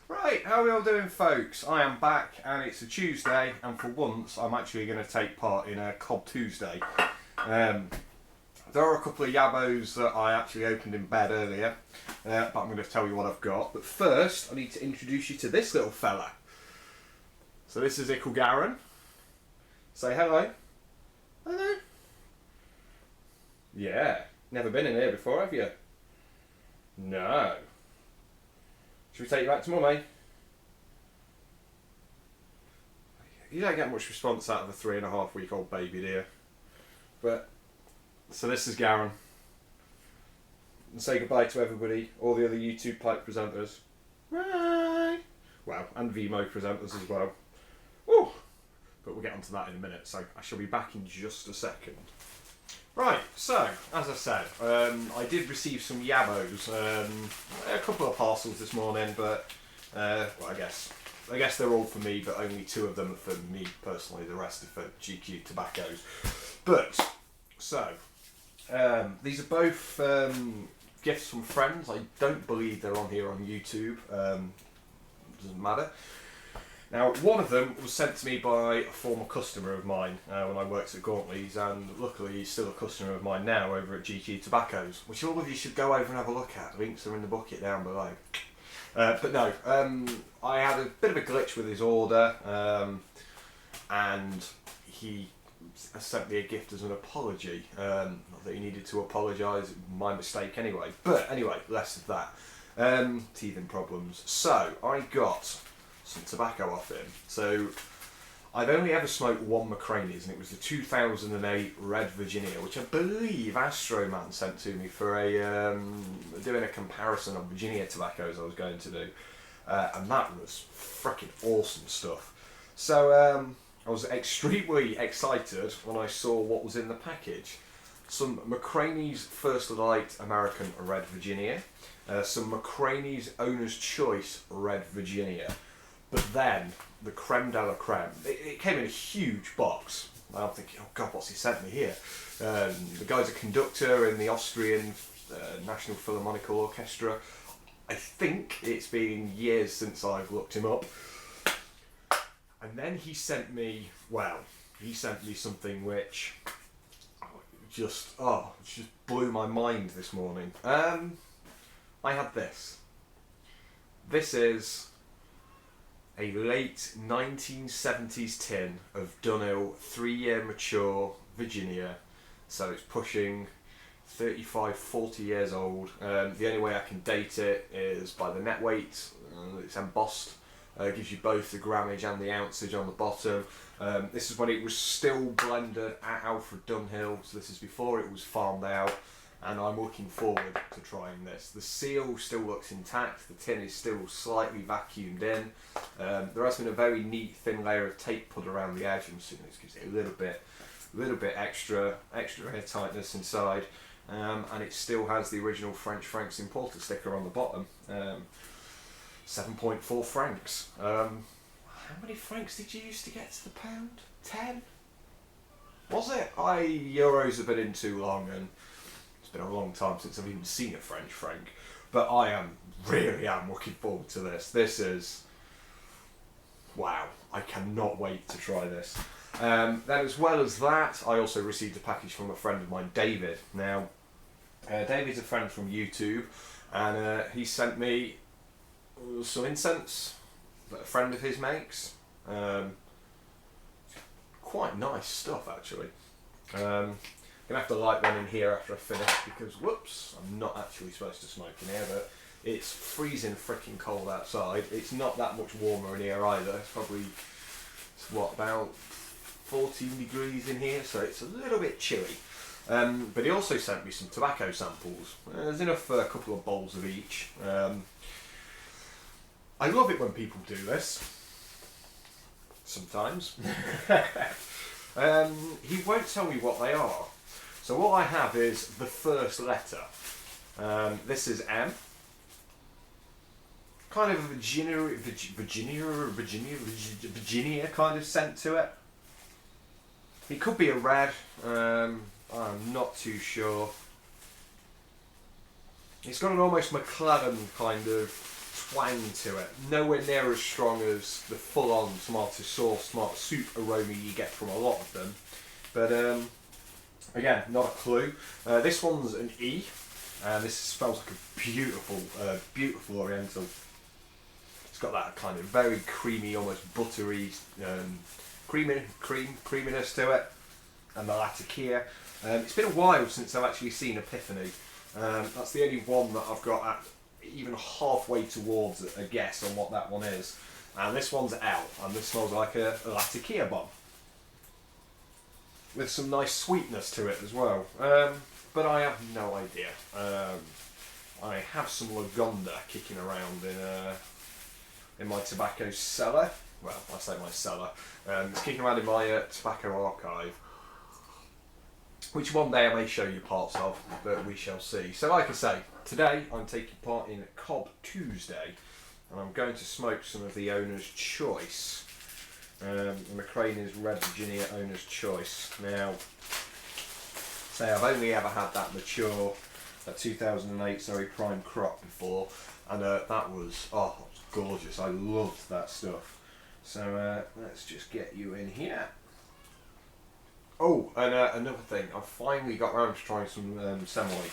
Right, how are we all doing, folks? I am back, and it's a Tuesday, and for once I'm actually going to take part in a Cobb Tuesday. There are a couple of YABOs that I actually opened in bed earlier, but I'm going to tell you what I've got. But first, I need to introduce you to this little fella. So this is Garren. Say hello. Hello. Yeah, never been in here before, have you? No. Should we take you back to Mummy? You don't get much response out of a 3.5-week-old baby, do you? But, so this is Garren. And say goodbye to everybody, all the other YouTube pipe presenters. Bye! Well, and Vimeo presenters as well. Woo! But we'll get onto that in a minute, so I shall be back in just a second. Right, so, as I said, I did receive some YABOs, a couple of parcels this morning, but, well, I guess they're all for me, but only 2 of them are for me personally, the rest are for GQTobaccos. But, so, these are both gifts from friends. I don't believe they're on here on YouTube, doesn't matter. Now, one of them was sent to me by a former customer of mine when I worked at Gauntleys, and luckily he's still a customer of mine now over at GQTobaccos, which all of you should go over and have a look at. Links are in the bucket down below. But no, I had a bit of a glitch with his order, and he sent me a gift as an apology. Not that he needed to apologise, my mistake anyway. But anyway, less of that. Teething problems. So, I got some tobacco off him. So I've only ever smoked one McCraney's, and it was the 2008 Red Virginia, which I believe Astroman sent to me for a doing a comparison of Virginia tobaccos I was going to do, and that was freaking awesome stuff. So I was extremely excited when I saw what was in the package. Some McCraney's First Light American Red Virginia, some McCraney's Owner's Choice Red Virginia. But then, the creme de la creme, it came in a huge box. I'm thinking, oh God, what's he sent me here? The guy's a conductor in the Austrian National Philharmonic Orchestra. I think it's been years since I've looked him up. And then he sent me something which just blew my mind this morning. I had this. This is a late 1970s tin of Dunhill 3-year mature Virginia, so it's pushing 35-40 years old. The only way I can date it is by the net weight. It's embossed, gives you both the grammage and the ounceage on the bottom. This is when it was still blended at Alfred Dunhill, so this is before it was farmed out, and I'm looking forward to trying this. The seal still looks intact, the tin is still slightly vacuumed in. There has been a very neat thin layer of tape put around the edge, and this gives it a little bit extra air tightness inside, and it still has the original French Francs importer sticker on the bottom. 7.4 francs. How many francs did you used to get to the pound? 10? Was it? Euros have been in too long, and it's been a long time since I've even seen a French franc, but I really am looking forward to this. This is, wow, I cannot wait to try this. Then as well as that, I also received a package from a friend of mine, David. Now, David's a friend from YouTube, and he sent me some incense that a friend of his makes. Quite nice stuff, actually. Gonna have to light one in here after I finish, because whoops, I'm not actually supposed to smoke in here, but it's freezing freaking cold outside. It's not that much warmer in here either. It's probably, about 14 degrees in here, so it's a little bit chilly. But he also sent me some tobacco samples. There's enough for a couple of bowls of each. I love it when people do this. Sometimes. He won't tell me what they are. So what I have is the first letter. This is M. Kind of a Virginia kind of scent to it. It could be a red. I'm not too sure. It's got an almost McLaren kind of twang to it. Nowhere near as strong as the full-on tomato sauce, tomato soup aroma you get from a lot of them. But again, not a clue. This one's an E, and this smells like a beautiful Oriental. It's got that kind of very creamy, almost buttery creaminess to it, and the latakia. It's been a while since I've actually seen Epiphany. That's the only one that I've got at even halfway towards a guess on what that one is. And this one's L, and this smells like a latakia bomb, with some nice sweetness to it as well. But I have no idea. I have some Lagonda kicking around in my tobacco cellar. Well, I say my cellar. It's kicking around in my tobacco archive, which one day I may show you parts of, but we shall see. So like I say, today I'm taking part in Cob Tuesday, and I'm going to smoke some of the Owner's Choice. The McCrane's Red Virginia Owner's Choice. Now, say I've only ever had that mature, that 2008 prime crop before, and that was gorgeous. I loved that stuff. So let's just get you in here. Oh, and another thing, I finally got around to trying some Semolly.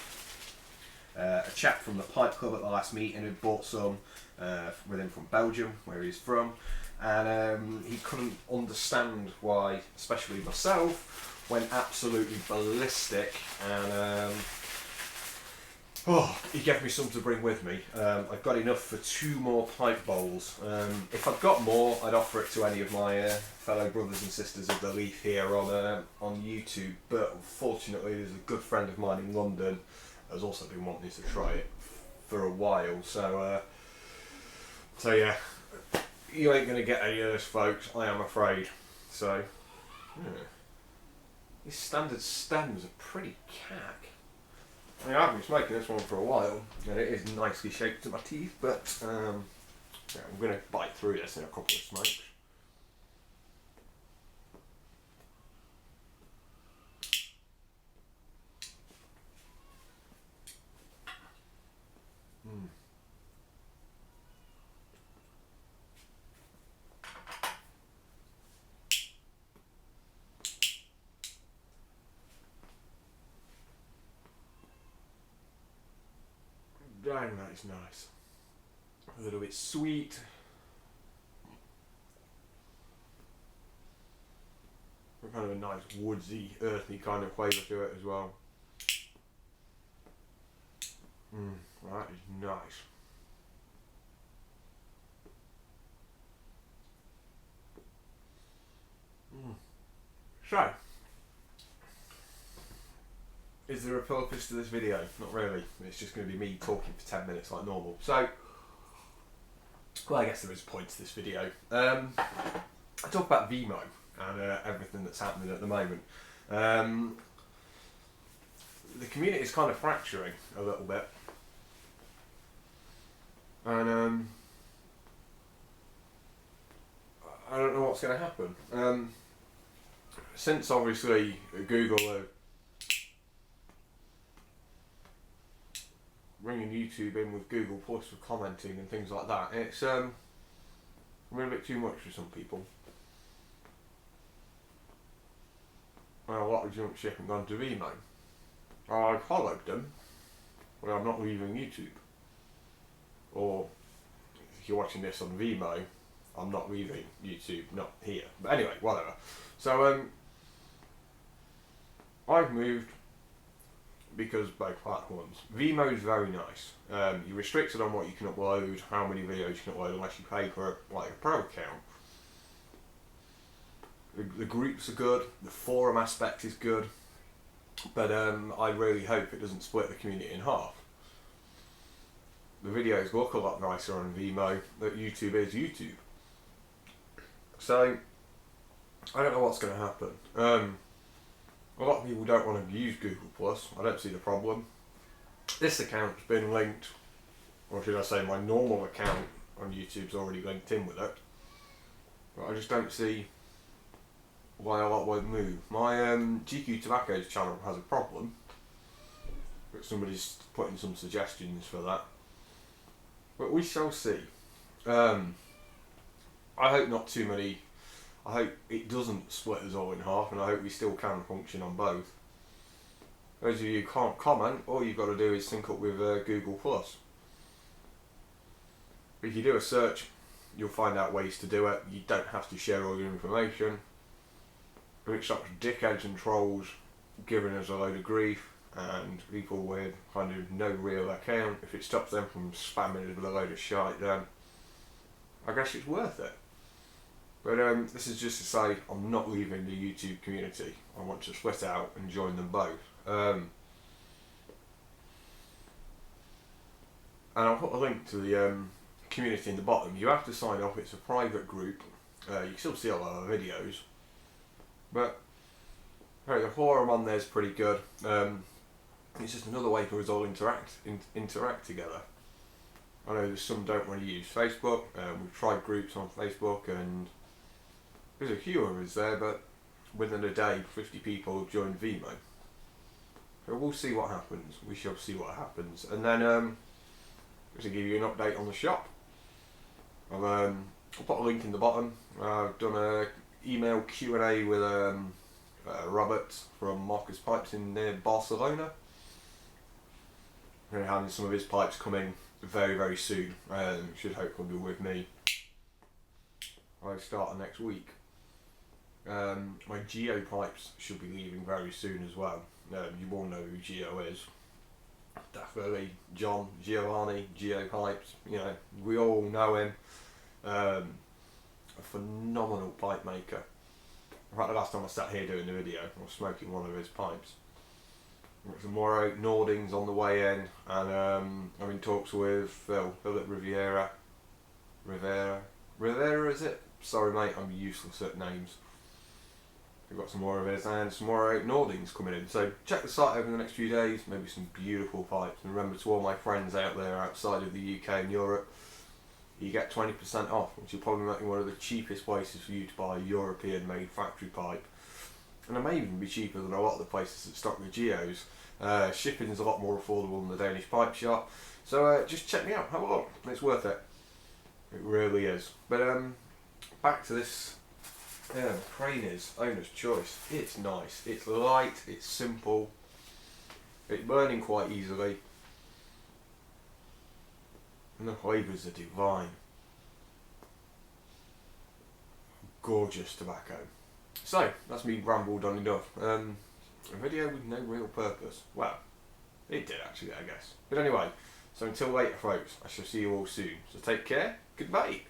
A chap from the Pipe Club at the last meeting had bought some with him from Belgium, where he's from, and he couldn't understand why, especially myself, went absolutely ballistic, and he gave me some to bring with me. I've got enough for 2 more pipe bowls. If I'd got more, I'd offer it to any of my fellow brothers and sisters of the Leaf here on YouTube, but unfortunately there's a good friend of mine in London has also been wanting to try it for a while, so yeah, you ain't going to get any of this, folks, I am afraid. So, these standard stems are pretty cack. I mean, I've been smoking this one for a while, and it is nicely shaped to my teeth, but yeah, I'm going to bite through this in a couple of smokes. Dang, that is nice. A little bit sweet. Kind of a nice woodsy, earthy kind of flavour to it as well. That is nice. So, is there a purpose to this video? Not really. It's just going to be me talking for 10 minutes like normal. So, well, I guess there is a point to this video. I talk about Vimeo and everything that's happening at the moment. The community is kind of fracturing a little bit. And I don't know what's going to happen. Since obviously Google are bringing YouTube in with Google Plus for commenting and things like that, it's a bit too much for some people. And a lot of junk ship and gone to Vimeo. I followed them, but I'm not leaving YouTube. Or if you're watching this on Vimeo, I'm not leaving YouTube, not here. But anyway, whatever. So I've moved because both platforms. Vimeo is very nice. You're restricted on what you can upload, how many videos you can upload, unless you pay for like a pro account. The groups are good, the forum aspect is good, but I really hope it doesn't split the community in half. The videos look a lot nicer on Vimeo, but YouTube is YouTube. So, I don't know what's going to happen. A lot of people don't want to use Google Plus. I don't see the problem. This account's been linked, or should I say my normal account on YouTube's already linked in with it. But I just don't see why a lot won't move. My GQTobaccos channel has a problem, but somebody's putting some suggestions for that. But we shall see. I hope not too many. I hope it doesn't split us all in half, and I hope we still can function on both. Those of you who can't comment, all you've got to do is sync up with Google Plus. If you do a search, you'll find out ways to do it. You don't have to share all your information. But it stops dickheads and trolls giving us a load of grief, and people with kind of no real account. If it stops them from spamming us with a load of shite, then I guess it's worth it. But this is just to say I'm not leaving the YouTube community. I want to split out and join them both. And I'll put a link to the community in the bottom. You have to sign up. It's a private group. You can still see a lot of videos. But hey, the forum on there is pretty good. It's just another way for us all interact together. I know there's some don't want to use Facebook. We've tried groups on Facebook, and there's a few of us there, but within a day 50 people have joined Vimeo. So we'll see what happens. We shall see what happens. And then just to give you an update on the shop, I'll put a link in the bottom. I've done a email Q&A with Robert from Marcus Pipes in near Barcelona. We're having some of his pipes coming very, very soon. Should hopefully be with me. I start next week. My Geo pipes should be leaving very soon as well. You all know who Geo is. Definitely John Giovanni, Geo Pipes. You know, we all know him. A phenomenal pipe maker. In fact, the last time I sat here doing the video, I was smoking one of his pipes. I've got some more oak Nordings on the way in, and I'm in talks with Philip Rivera, is it? Sorry mate, I'm useless at names. We've got some more of his and some more oak Nordings coming in. So check the site over the next few days, maybe some beautiful pipes. And remember, to all my friends out there outside of the UK and Europe, you get 20% off, which will probably make it one of the cheapest places for you to buy a European made factory pipe. And it may even be cheaper than a lot of the places that stock the Geos. Shipping is a lot more affordable than the Danish pipe shop. So just check me out, have a look, it's worth it. It really is. But back to this. Yeah, the crane is owner's choice. It's nice, it's light, it's simple, it's burning quite easily, and the flavours are divine. Gorgeous tobacco. So, that's me rambled on enough. A video with no real purpose. Well, it did actually, I guess. But anyway, so until later folks, I shall see you all soon. So take care, goodbye.